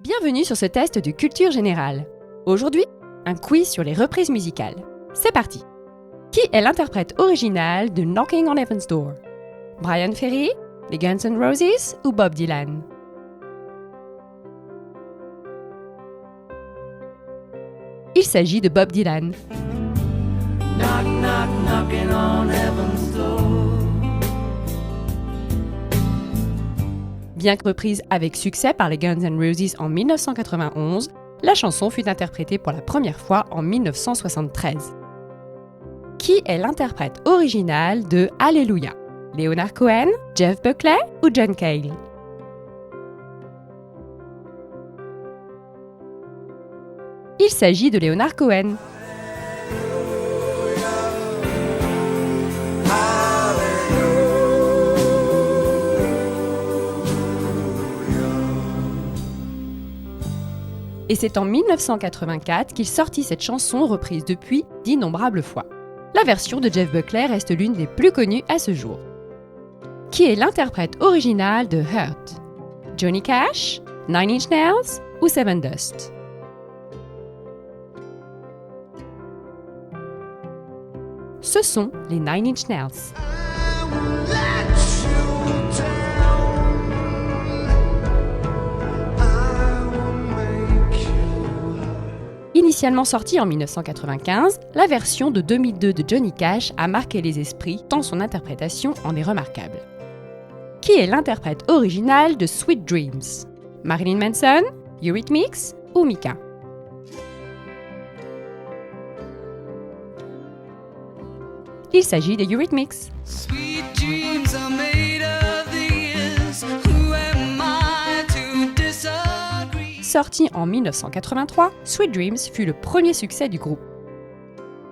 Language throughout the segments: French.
Bienvenue sur ce test de culture générale. Aujourd'hui, un quiz sur les reprises musicales. C'est parti. Qui est l'interprète original de Knocking on Heaven's Door? Bryan Ferry, les Guns N' Roses ou Bob Dylan? Il s'agit de Bob Dylan. Knock, knock, knocking on heaven's door. Bien que reprise avec succès par les Guns N' Roses en 1991, la chanson fut interprétée pour la première fois en 1973. Qui est l'interprète original de Alléluia? Leonard Cohen, Jeff Buckley ou John Cale? Il s'agit de Leonard Cohen. Et c'est en 1984 qu'il sortit cette chanson reprise depuis d'innombrables fois. La version de Jeff Buckley reste l'une des plus connues à ce jour. Qui est l'interprète original de Hurt? Johnny Cash, Nine Inch Nails ou Seven Dust? Ce sont les Nine Inch Nails. Initialement sortie en 1995, la version de 2002 de Johnny Cash a marqué les esprits tant son interprétation en est remarquable. Qui est l'interprète original de Sweet Dreams? Marilyn Manson, Eurythmics ou Mika? Il s'agit des Eurythmics. Sweet dreams are made of these. Who am I to disagree? Sorti en 1983, Sweet Dreams fut le premier succès du groupe.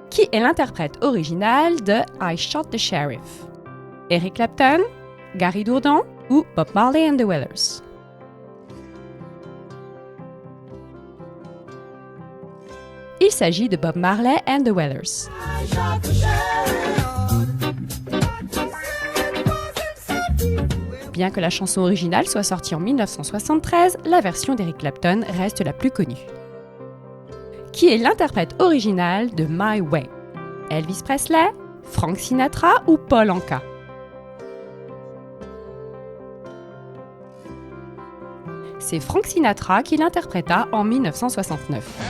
Qui est l'interprète original de I Shot the Sheriff? Eric Clapton, Gary Dourdan ou Bob Marley and the Wailers? Il s'agit de Bob Marley and the Wailers. I shot the sheriff. Bien que la chanson originale soit sortie en 1973, la version d'Eric Clapton reste la plus connue. Qui est l'interprète original de My Way? Elvis Presley, Frank Sinatra ou Paul Anka? C'est Frank Sinatra qui l'interpréta en 1969.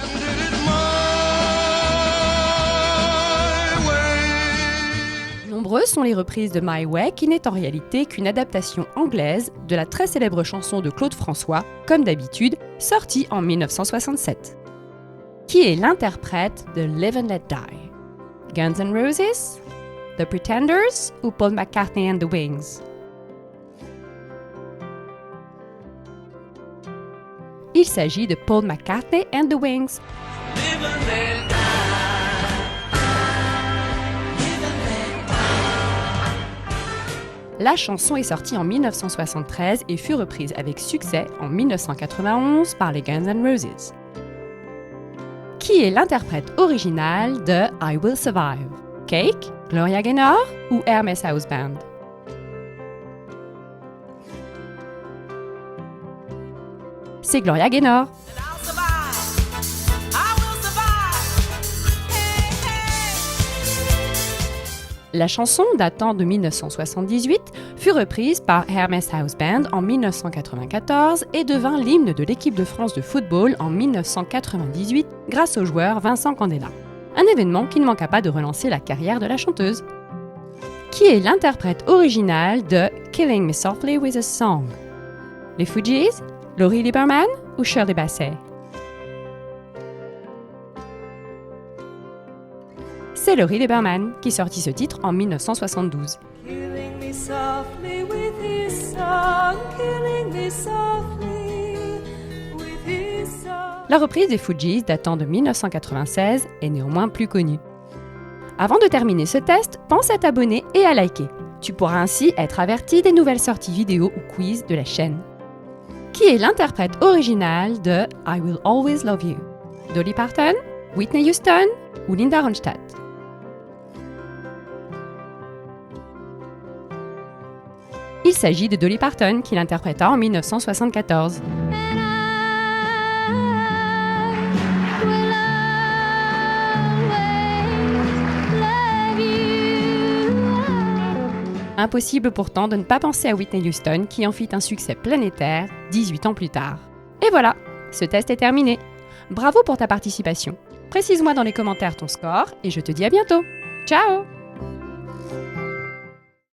Nombreuses sont les reprises de My Way qui n'est en réalité qu'une adaptation anglaise de la très célèbre chanson de Claude François, comme d'habitude, sortie en 1967. Qui est l'interprète de Live and Let Die? Guns N' Roses, The Pretenders ou Paul McCartney and the Wings? Il s'agit de Paul McCartney and the Wings. Live and let die. La chanson est sortie en 1973 et fut reprise avec succès en 1991 par les Guns N' Roses. Qui est l'interprète original de I Will Survive? Cake, Gloria Gaynor ou Hermes House Band? C'est Gloria Gaynor. I'll survive. I will survive. Hey, hey. La chanson, datant de 1978, fut reprise par Hermes House Band en 1994 et devint l'hymne de l'équipe de France de football en 1998 grâce au joueur Vincent Candela. Un événement qui ne manqua pas de relancer la carrière de la chanteuse. Qui est l'interprète original de Killing Me Softly with a Song? Les Fugees, Laurie Lieberman ou Shirley Bassey? C'est Laurie Lieberman qui sortit ce titre en 1972. Killing me softly with his song. Killing me softly with his song. La reprise des Fugees datant de 1996 est néanmoins plus connue. Avant de terminer ce test, pense à t'abonner et à liker. Tu pourras ainsi être averti des nouvelles sorties vidéo ou quiz de la chaîne. Qui est l'interprète original de I Will Always Love You? Dolly Parton, Whitney Houston ou Linda Ronstadt? Il s'agit de Dolly Parton qui l'interpréta en 1974. And Impossible pourtant de ne pas penser à Whitney Houston qui en fit un succès planétaire 18 ans plus tard. Et voilà, ce test est terminé. Bravo pour ta participation. Précise-moi dans les commentaires ton score et je te dis à bientôt. Ciao!